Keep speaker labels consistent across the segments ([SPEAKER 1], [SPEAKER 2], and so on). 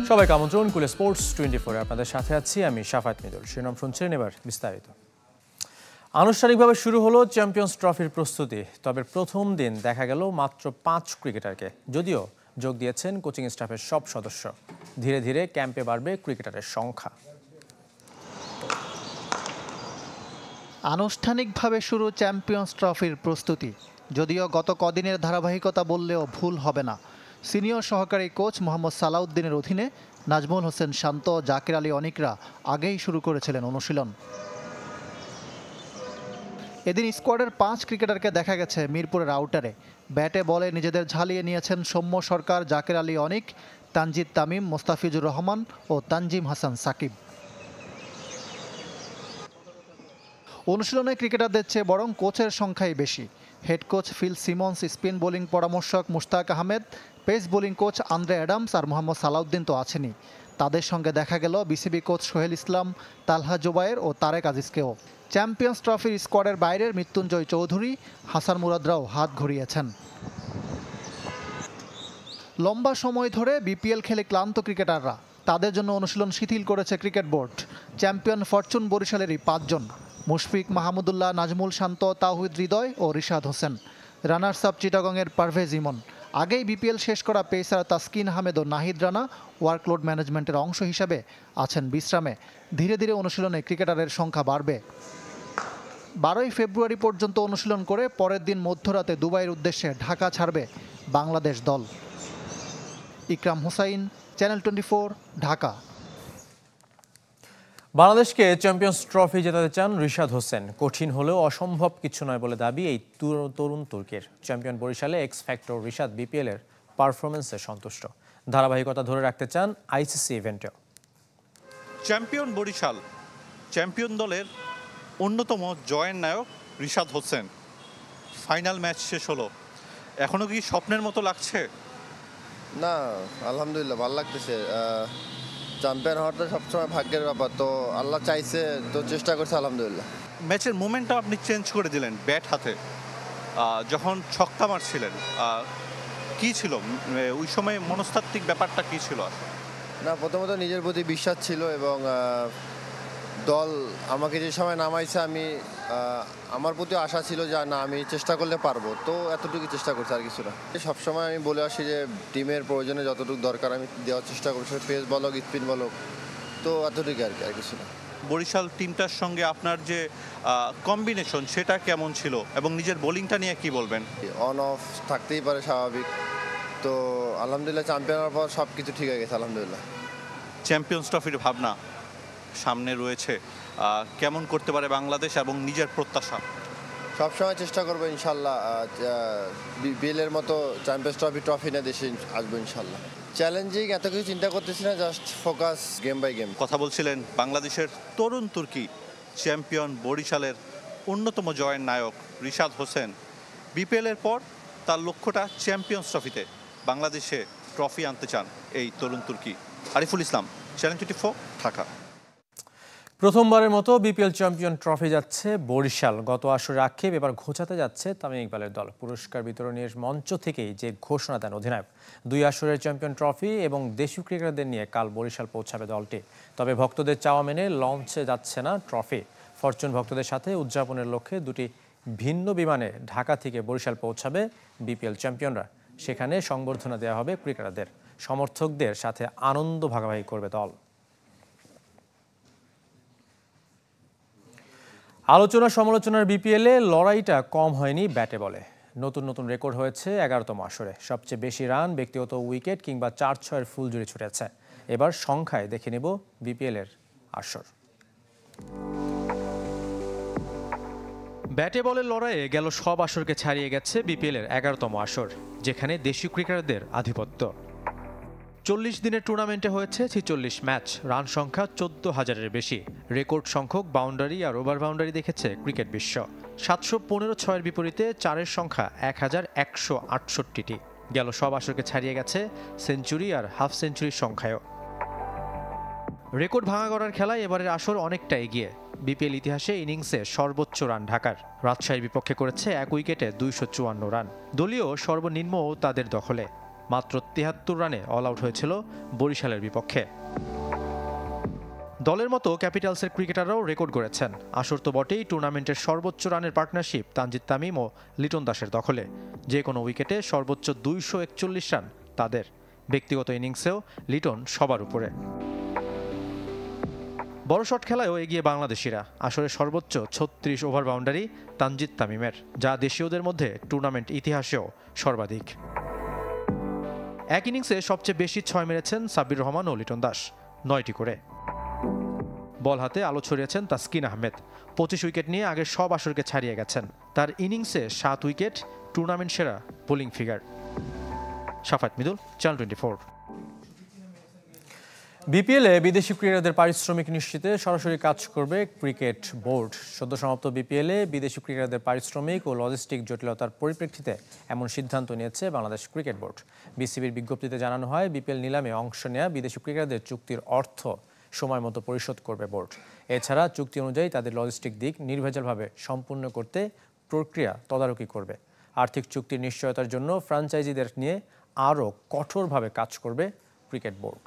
[SPEAKER 1] সবাইকে আমন্ত্রণ কুলে স্পোর্টস 24 আপনাদের সাথে আছি আমি শাফাত মিদুল। শিরোনাম শুনছেন, এবার বিস্তারিত। আনুষ্ঠানিকভাবে শুরু হলো চ্যাম্পিয়ন্স ট্রফির প্রস্তুতি। তবে প্রথম দিন দেখা গেল মাত্র 5 ক্রিকেটারকে, যদিও যোগ দিয়েছেন কোচিং স্টাফের সব সদস্য। ধীরে ধীরে ক্যাম্পে বাড়বে ক্রিকেটারের সংখ্যা।
[SPEAKER 2] আনুষ্ঠানিকভাবে শুরু চ্যাম্পিয়ন্স ট্রফির প্রস্তুতি, যদিও গত কদিনের ধারাবাহিকতা বললেও ভুল হবে না। সিনিয়র সহকারী কোচ মোহাম্মদ সালাউদ্দিনের অধীনে নাজমুল হোসেন শান্ত, জাকির আলী অনিকরা আগেই শুরু করেছিলেন অনুশীলন। এদিন স্কোয়াডের 5 ক্রিকেটারকে দেখা গেছে মিরপুরের আউটারে। ব্যাটে বলে নিজেদের ঝালিয়ে নিয়েছেন সৌম্য সরকার, জাকির আলী অনিক, তানজিদ তামিম, মোস্তাফিজুর রহমান ও তানজিম হাসান সাকিব। অনুশীলনে ক্রিকেটারদের চেয়ে বরং কোচের সংখ্যাই বেশি। Head coach Phil Simmons, spin bowling পরামর্শক Mushtaq Ahmed, pace bowling coach Andre Adams আর মোহাম্মদ সালাউদ্দিন তো আছেনই। তাদের সঙ্গে দেখা গেল বিসিবি কোচ সোহেল ইসলাম, তালহা জোবায়ের ও তারেক আজিজকেও। চ্যাম্পিয়ন্স ট্রফির স্কোয়াডের বাইরের মৃত্যুঞ্জয় চৌধুরী, হাসান মুরাদরাও হাত ঘুরিয়েছেন। লম্বা সময় ধরে বিপিএল খেলে ক্লান্ত ক্রিকেটাররা, তাদের জন্য অনুশীলন শিথিল করেছে ক্রিকেট বোর্ড। চ্যাম্পিয়ন ফরচুন বরিশালেরই 5 জন: মুশফিক, মাহমুদুল্লাহ, নাজমুল শান্ত, তাওহিদ হৃদয় ও রিশাদ হোসেন। রানার্স আপ চিটাগংয়ের পারভেজ ইমন। আগেই বিপিএল শেষ করা পেসার তাসকিন আহমেদ ও নাহিদ রানা ওয়ার্কলোড ম্যানেজমেন্টের অংশ হিসাবে আছেন বিশ্রামে। ধীরে ধীরে অনুশীলনে ক্রিকেটারের সংখ্যা বাড়বে। 12ই ফেব্রুয়ারি পর্যন্ত অনুশীলন করে পরের দিন মধ্যরাতে দুবাইয়ের উদ্দেশ্যে ঢাকা ছাড়বে বাংলাদেশ দল। ইকরাম হুসাইন, চ্যানেল 24, ঢাকা।
[SPEAKER 1] বাংলাদেশকে চ্যাম্পিয়ন্স ট্রফি জেতাতে চান রিশাদ হোসেন। কঠিন হলেও অসম্ভব কিছু নয় বলে দাবি এই তরুণ তুর্কের। চ্যাম্পিয়ন বরিশালে এক্স ফ্যাক্টর রিশাদ বিপিএলের পারফরমেন্সে সন্তুষ্ট। ধারাবাহিকতা ধরে রাখতে চান আইসিসি ইভেন্টেও।
[SPEAKER 3] চ্যাম্পিয়ন বরিশাল, চ্যাম্পিয়ন দলের অন্যতম জয়ের নায়ক রিশাদ হোসেন। ফাইনাল ম্যাচ শেষ হলো, এখনো কি স্বপ্নের মতো লাগছে?
[SPEAKER 4] না, আলহামদুলিল্লাহ ভালো লাগতেছে। চ্যাম্পিয়ন হওয়াটা সবসময় ভাগ্যের ব্যাপার, তো আল্লাহ চাইছে তো চেষ্টা করছে, আলহামদুলিল্লাহ।
[SPEAKER 3] ম্যাচের মোমেন্টটা আপনি চেঞ্জ করে দিলেন ব্যাট হাতে, যখন ছক্কা মারছিলেন। কি ছিল ওই সময় মনস্তাত্ত্বিক ব্যাপারটা কি ছিল?
[SPEAKER 4] না, প্রথমত নিজের প্রতি বিশ্বাস ছিল এবং দল আমাকে যে সময় নামাইছে আমি আমার প্রতি আশা ছিল যে না, আমি চেষ্টা করলে পারবো, তো এতটুকু চেষ্টা করছি, আর কিছু না। সবসময় আমি বলে আসি যে টিমের প্রয়োজনে যতটুকু দরকার আমি দেওয়ার চেষ্টা করছি, পেস বলক স্পিন বলক, তো এতটুকু আর কি, আর কিছু না।
[SPEAKER 3] বরিশাল টিমটার সঙ্গে আপনার যে কম্বিনেশন সেটা কেমন ছিল এবং নিজের বোলিংটা নিয়ে কি বলবেন?
[SPEAKER 4] অন অফ থাকতেই পারে, স্বাভাবিক। তো আলহামদুলিল্লাহ চ্যাম্পিয়ন হওয়ার পর সব কিছু ঠিক হয়ে গেছে, আলহামদুলিল্লাহ।
[SPEAKER 3] চ্যাম্পিয়ন্স ট্রফির ভাবনা সামনে রয়েছে, কেমন করতে পারে বাংলাদেশ এবং নিজের প্রত্যাশা?
[SPEAKER 4] সবসময় চেষ্টা করবো ইনশাল্লাহ, বিপিএলের মতো চ্যাম্পিয়ন্স ট্রফি নিয়ে দেশে আসবো ইনশাল্লাহ। চ্যালেঞ্জিং এত কিছু চিন্তা করতেছি না, just focus game by game.
[SPEAKER 3] কথা বলছিলেন বাংলাদেশের তরুণ তুর্কি, চ্যাম্পিয়ন বরিশালের অন্যতম জয়ের নায়ক রিশাদ হোসেন। বিপিএলের পর তার লক্ষ্যটা চ্যাম্পিয়ন্স ট্রফিতে, বাংলাদেশে ট্রফি আনতে চান এই তরুণ তুর্কি। আরিফুল ইসলাম, চ্যানেল 24, ঢাকা।
[SPEAKER 1] প্রথমবারের মতো বিপিএল চ্যাম্পিয়ন ট্রফি যাচ্ছে বরিশাল। গত আসরে আক্ষেপ এবার ঘোচাতে যাচ্ছে তামিম ইকবালের দল। পুরস্কার বিতরণের মঞ্চ থেকেই যে ঘোষণা দেন অধিনায়ক, 2 আসরের চ্যাম্পিয়ন ট্রফি এবং দেশীয় ক্রিকেটারদের নিয়ে কাল বরিশাল পৌঁছাবে দলটি। তবে ভক্তদের চাওয়া মেনে লঞ্চে যাচ্ছে না ট্রফি। ফরচুন ভক্তদের সাথে উদযাপনের লক্ষ্যে 2টি ভিন্ন বিমানে ঢাকা থেকে বরিশাল পৌঁছাবে বিপিএল চ্যাম্পিয়নরা। সেখানে সংবর্ধনা দেওয়া হবে ক্রিকেটারদের। সমর্থকদের সাথে আনন্দ ভাগাভাগি করবে দল। আলোচনা সমালোচনার বিপিএলে লড়াইটা কম হয়নি ব্যাটে বলে। নতুন রেকর্ড হয়েছে 11তম আসরে। সবচেয়ে বেশি রান, ব্যক্তিগত উইকেট কিংবা 4-6-এর ফুলজুরি ছুটেছে। এবার সংখ্যায় দেখে নেব বিপিএলের আসর। ব্যাটে বলের লড়াইয়ে গেল সব আসরকে ছাড়িয়ে গেছে বিপিএলের 11তম আসর, যেখানে দেশীয় ক্রিকেটারদের আধিপত্য। 40 দিনের টুর্নামেন্টে হয়েছে 46 ম্যাচ, রান সংখ্যা 14,000-এর বেশি। রেকর্ড সংখ্যক বাউন্ডারি আর ওভার বাউন্ডারি দেখেছে ক্রিকেট বিশ্ব। 715-6-এর বিপরীতে 4-এর সংখ্যা 1168টি। গেল সব আসরকে ছাড়িয়ে গেছে সেঞ্চুরি আর হাফ সেঞ্চুরির সংখ্যায়ও। রেকর্ড ভাঙা করার খেলায় এবারের আসর অনেকটা এগিয়ে। বিপিএল ইতিহাসে ইনিংসে সর্বোচ্চ রান ঢাকার। রাজশাহীর বিপক্ষে করেছে 1 উইকেটে 254 রান। দলীয় সর্বনিম্নও তাদের দখলে।
[SPEAKER 2] মাত্র ৭৩ রানে অল আউট হয়েছিল বরিশালের বিপক্ষে। দলের মতো ক্যাপিটালসের ক্রিকেটাররাও রেকর্ড গড়েছেন। আসর তো বটেই, টুর্নামেন্টের সর্বোচ্চ রানের পার্টনারশিপ তানজিদ তামিম ও লিটন দাসের দখলে। যে কোনো উইকেটে সর্বোচ্চ ২৪১ রান তাদের। ব্যক্তিগত ইনিংসেও লিটন সবার উপরে। বড় শট খেলায়ও এগিয়ে বাংলাদেশিরা। আসরে সর্বোচ্চ ৩৬ ওভার বাউন্ডারি তানজিদ তামিমের, যা দেশীয়দের মধ্যে টুর্নামেন্ট ইতিহাসেও সর্বাধিক। এক ইনিংসে সবচেয়ে বেশি ৬ মেরেছেন সাব্বির রহমান ও লিটন দাস, ৯টি করে। বল হাতে আলো ছড়িয়েছেন তাসকিন আহমেদ, ২৫ উইকেট নিয়ে আগের সব আসরকে ছাড়িয়ে গেছেন। তার ইনিংসে ৭ উইকেট, টুর্নামেন্ট সেরা বোলিং ফিগার। শাফাত মিদুল, চ্যানেল 24।
[SPEAKER 1] বিপিএলে বিদেশি ক্রীড়াদের পারিশ্রমিক নিশ্চিতে সরাসরি কাজ করবে ক্রিকেট বোর্ড। সদ্য সমাপ্ত বিপিএলে বিদেশি ক্রীড়াদের পারিশ্রমিক ও লজিস্টিক জটিলতার পরিপ্রেক্ষিতে এমন সিদ্ধান্ত নিয়েছে বাংলাদেশ ক্রিকেট বোর্ড। বিসিবির বিজ্ঞপ্তিতে জানানো হয়, বিপিএল নিলামে অংশ নেওয়া বিদেশি ক্রীড়াদের চুক্তির অর্থ সময় মতো পরিশোধ করবে বোর্ড। এছাড়া চুক্তি অনুযায়ী তাদের লজিস্টিক দিক নির্ভেজালভাবে সম্পূর্ণ করতে প্রক্রিয়া তদারকি করবে। আর্থিক চুক্তির নিশ্চয়তার জন্য ফ্র্যাঞ্চাইজিদের নিয়ে আরও কঠোরভাবে কাজ করবে ক্রিকেট বোর্ড।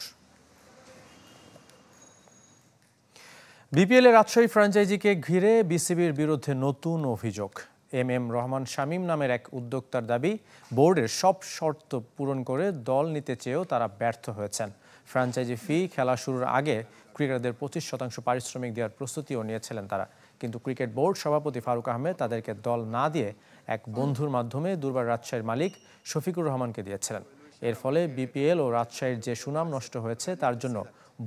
[SPEAKER 1] বিপিএলে রাজশাহী ফ্র্যাঞ্চাইজিকে ঘিরে বিসিবির বিরুদ্ধে নতুন অভিযোগ। এম রহমান শামীম নামের এক উদ্যোক্তার দাবি, বোর্ডের সব শর্ত পূরণ করে দল নিতে চেয়েও তারা ব্যর্থ হয়েছেন। ফ্র্যাঞ্চাইজি ফি খেলা শুরুর আগে ক্রিকেটারদের ২৫% পারিশ্রমিক দেওয়ার প্রস্তুতিও নিয়েছিলেন তারা, কিন্তু ক্রিকেট বোর্ড সভাপতি ফারুক আহমেদ তাদেরকে দল না দিয়ে এক বন্ধুর মাধ্যমে দুর্বার রাজশাহীর মালিক শফিকুর রহমানকে দিয়েছিলেন। এর ফলে বিপিএল ও রাজশাহীর যে সুনাম নষ্ট হয়েছে তার জন্য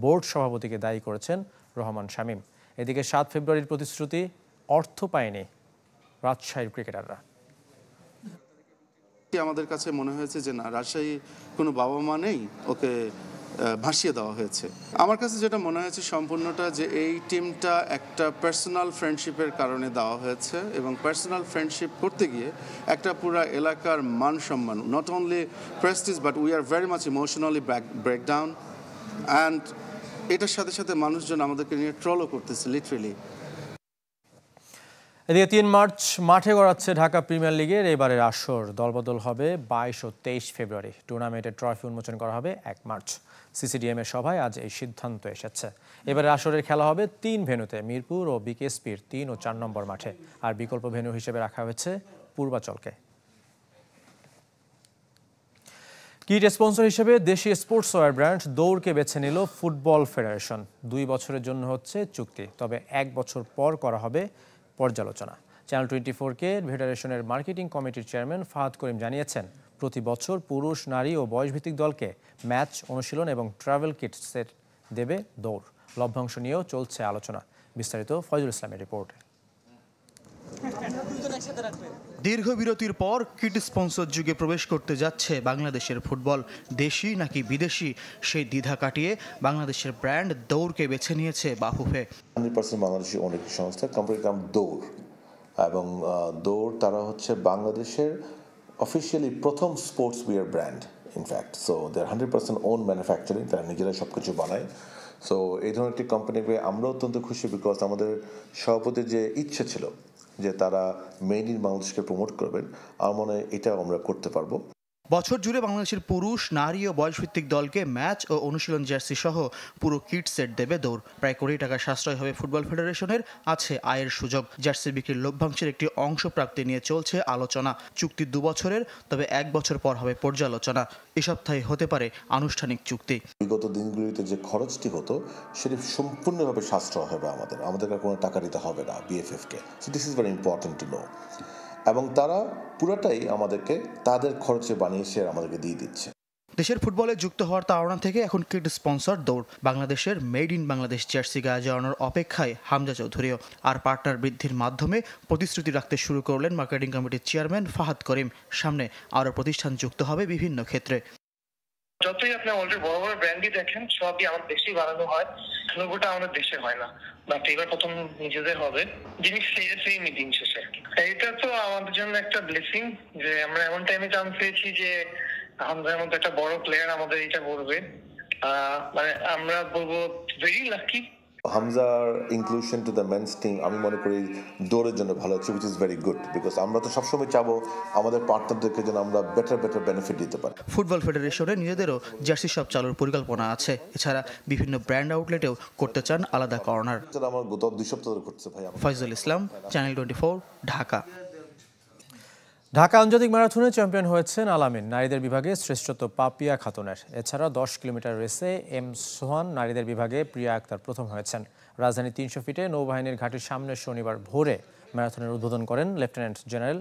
[SPEAKER 1] বোর্ড সভাপতিকে দায়ী করেছেন রহমান শামীম। এদিকে ৭ ফেব্রুয়ারির প্রতিশ্রুতি অর্থ পায়নি রাজশাহীর ক্রিকেটাররা।
[SPEAKER 5] আমাদের কাছে মনে হয়েছে যে না, রাজশাহী কোনো বাবা মা নেই, ওকে ভাসিয়ে দেওয়া হয়েছে। আমার কাছে যেটা মনে হয়েছে সম্পূর্ণটা, যে এই টিমটা একটা পার্সোনাল ফ্রেন্ডশিপের কারণে দেওয়া হয়েছে, এবং পার্সোনাল ফ্রেন্ডশিপ করতে গিয়ে একটা পুরা এলাকার মান সম্মান, not only Prestige but we are very much emotionally breakdown. And এটার সাথে সাথে মানুষজন আমাদেরকে নিয়ে ট্রলও করতেছে লিটারেলি।
[SPEAKER 1] এদিকে ৩ মার্চ মাঠে গড়াচ্ছে ঢাকা প্রিমিয়ার লিগের এবারের আসর। দলবদল হবে ২২ ও ২৩ ফেব্রুয়ারি। টুর্নামেন্টের ট্রফি উন্মোচন করা হবে ১ মার্চ। সিসিডিএম এর সভায় আজ এই সিদ্ধান্ত এসেছে। এবারের আসরের খেলা হবে ৩ ভেন্যুতে, মিরপুর ও বিকেএসপির ৩ ও ৪ নম্বর মাঠে। আর বিকল্প ভেন্যু হিসেবে রাখা হয়েছে পূর্বাচলকে। কিট স্পন্সর হিসেবে দেশি স্পোর্টস ওয়্যার ব্র্যান্ড দৌড়কে বেছে নিল ফুটবল ফেডারেশন। 2 বছরের জন্য হচ্ছে চুক্তি, তবে 1 বছর পর করা হবে পর্যালোচনা। চ্যানেল 24-কে ফেডারেশনের মার্কেটিং কমিটির চেয়ারম্যান ফাহাদ করিম জানিয়েছেন, প্রতি বছর পুরুষ, নারী ও বয়সভিত্তিক দলকে ম্যাচ, অনুশীলন এবং ট্রাভেল কিট সেট দেবে দৌড়। লভ্যাংশ নিয়েও চলছে আলোচনা। বিস্তারিত ফয়জুল ইসলামের রিপোর্টে।
[SPEAKER 6] দীর্ঘ বিরতির পর কিট স্পন্সর যুগে প্রবেশ করতে যাচ্ছে বাংলাদেশের ফুটবল। দেশি নাকি বিদেশি, সেই দ্বিধা কাটিয়ে বাংলাদেশের ব্র্যান্ড দৌড়কে বেছে নিয়েছে বাফুফে।
[SPEAKER 7] 100% বাংলাদেশি অনেক সংস্থা কোম্পানির নাম দৌড়, এবং দৌড় তারা হচ্ছে বাংলাদেশের অফিসিয়ালি প্রথম sports wear brand in fact. So they are 100% own manufacturing, তারা নিজেরাই সব কিছু বানায়। সো এই ধরনের একটি কোম্পানি পেয়ে আমরা অত্যন্ত খুশি, বিকজ আমাদের সভাপতির যে ইচ্ছে ছিল যে তারা মেড ইন বাংলাদেশকে প্রমোট করবেন, আমার মনে হয় এটা আমরা করতে পারবো।
[SPEAKER 6] বছর জুড়ে বাংলাদেশের পুরুষ, নারী ও বয়সভিত্তিক দলকে ম্যাচ ও অনুশীলন জার্সি সহ পুরো কিট সেট দেবে দৌড়। প্রায় কোটি টাকা সাশ্রয় হবে ফুটবল ফেডারেশনের, আছে আয়ের সুযোগ। জার্সি বিক্রির লভ্যাংশের একটি অংশ প্রাপ্তি নিয়ে চলছে আলোচনা। চুক্তি 2 বছরের, তবে 1 বছর পর হবে পর্যালোচনা। এ সপ্তাহে হতে পারে আনুষ্ঠানিক চুক্তি।
[SPEAKER 7] বিগত দিনগুলিতে যে খরচটি হতো সেটি সম্পূর্ণভাবে সাশ্রয় হবে আমাদের কোনো টাকা দিতে হবে না বিএফএফকে। So this is very important to know. এবং তারা পুরোটাই আমাদেরকে তাদের খরচে বানিয়ে সে আমাদেরকে দিয়ে দিচ্ছে।
[SPEAKER 6] দেশের ফুটবলে যুক্ত হওয়ার তাড়না থেকে এখন কিট স্পন্সর দৌড়। বাংলাদেশের মেড ইন বাংলাদেশ জার্সি গায়ে জড়ানোর অপেক্ষায় হামজা চৌধুরীও। আর পার্টনার বৃদ্ধির মাধ্যমে প্রতিশ্রুতি রাখতে শুরু করলেন মার্কেটিং কমিটির চেয়ারম্যান ফাহাদ করিম। সামনে আরও প্রতিষ্ঠান যুক্ত হবে বিভিন্ন ক্ষেত্রে।
[SPEAKER 8] যতই আপনি অলরেডি বড় বড় ব্র্যান্ডই দেখেন, সবই আমাদের দেশেই বানানো হয়, লোগোটা আমাদের দেশে হয় না। বাট এবার প্রথম নিজেদের হবে, যিনি সেই মিটিং শেষে। এটা তো আমাদের জন্য একটা ব্লেসিং যে আমরা এমন টাইমে চান্স পেয়েছি যে আমাদের মধ্যে একটা বড় প্লেয়ার আমাদের এটা করবে। মানে আমরা বলবো ভেরি লাকি
[SPEAKER 7] হামজার inclusion to the men's team আমি মনে করি দৌড়ের জন্য ভালো হচ্ছে, which is very good, because আমরা তো সবসময় চাবো আমাদের পার্টনারদেরকে যেন আমরা বেটার বেনিফিট দিতে পারি।
[SPEAKER 6] ফুটবল ফেডারেশনের নিজেদেরও জার্সি শপ চালুর পরিকল্পনা আছে। এছাড়া বিভিন্ন ব্র্যান্ড আউটলেটেও করতে চান আলাদা কর্নার।
[SPEAKER 7] আমার গত 2 সপ্তাহ ধরে ঘটছে ভাই।
[SPEAKER 6] ফয়জুল ইসলাম, চ্যানেল 24, ঢাকা।
[SPEAKER 1] ঢাকা আন্তর্জাতিক ম্যারাথনে চ্যাম্পিয়ন হয়েছেন আলামিন, নারীদের বিভাগে শ্রেষ্ঠত্ব পাপিয়া খাতুনের। এছাড়া 10 কিলোমিটার রেসে এম সোহান, নারীদের বিভাগে প্রিয়া আক্তার প্রথম হয়েছেন। রাজধানী 300 ফিটে নৌবাহিনীর ঘাটির সামনে শনিবার ভোরে ম্যারাথনের উদ্বোধন করেন lieutenant general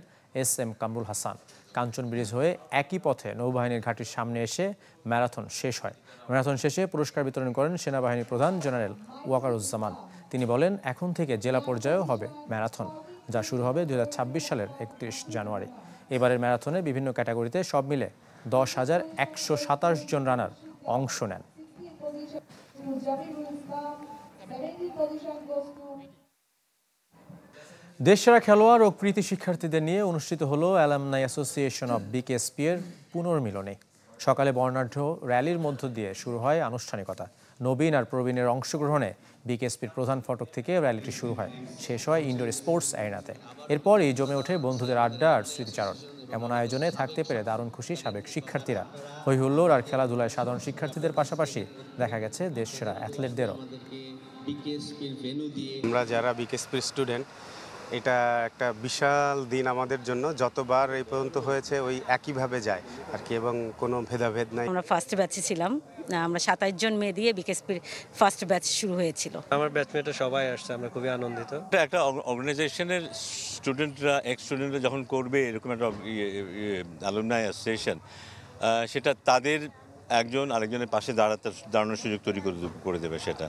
[SPEAKER 1] SM Kamrul Hasan. Kanchan bridge হয়ে একই পথে নৌবাহিনীর ঘাটির সামনে এসে ম্যারাথন শেষ হয়। ম্যারাথন শেষে পুরস্কার বিতরণ করেন সেনাবাহিনীর প্রধান জেনারেল ওয়াকারুজ্জামান। তিনি বলেন, এখন থেকে জেলা পর্যায়েও হবে ম্যারাথন, যা শুরু হবে 2026 সালের 31 জানুয়ারি। এবারের ম্যারাথনে বিভিন্ন ক্যাটাগরিতে সব মিলে 10,127 জন রানার অংশ নেন। দেশসেরা খেলোয়াড় ও কৃতি শিক্ষার্থীদের নিয়ে অনুষ্ঠিত হলো অ্যালামনাই অ্যাসোসিয়েশন অব BKSP এর পুনর্মিলনী। সকালে বর্ণাঢ্য র্যালির মধ্য দিয়ে শুরু হয় আনুষ্ঠানিকতা। নবীন আর প্রবীণের অংশগ্রহণে BKSPর প্রধান ফটক থেকে র্যালিটি শুরু হয়, শেষ হয় ইনডোর স্পোর্টস অ্যারিনাতে। এরপরই জমে ওঠে বন্ধুদের আড্ডা আর স্মৃতিচারণ। এমন আয়োজনে থাকতে পেরে দারুণ খুশি সাবেক শিক্ষার্থীরা। হইহুল্লোড় আর খেলাধুলায় সাধারণ শিক্ষার্থীদের পাশাপাশি দেখা গেছে দেশসেরা অ্যাথলেটদেরও।
[SPEAKER 9] আমরা যারা BKSPর স্টুডেন্ট, এটা একটা বিশাল দিন আমাদের জন্য। যতবার এই পর্যন্ত হয়েছে ওই একইভাবে যায় আর কি, এবং কোনো ভেদাভেদ নাই।
[SPEAKER 10] আমরা ফার্স্ট ব্যাচে ছিলাম, আমরা 27 জন মেয়ে দিয়ে BKSPর ফার্স্ট ব্যাচ শুরু হয়েছিল।
[SPEAKER 11] আমার ব্যাচমেটরা সবাই আসছে, আমরা খুবই আনন্দিত।
[SPEAKER 12] একটা অর্গানাইজেশনের স্টুডেন্টরা এক্স স্টুডেন্টরা যখন করবে এরকম একটা অ্যালুমনাই অ্যাসোসিয়েশন, সেটা তাদের একজন আরেকজনের পাশে দাঁড়ানোর সুযোগ তৈরি করে দেবে। সেটা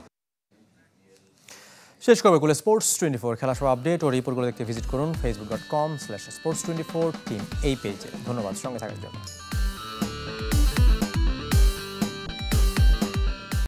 [SPEAKER 1] শেষ করবে কুলে স্পোর্টস 24 খেলা সব আপডেট ও রিপোর্টগুলো দেখতে ভিজিট করুন facebook.com/sports24 টিম এই পেজে। ধন্যবাদ সঙ্গে থাকার জন্য।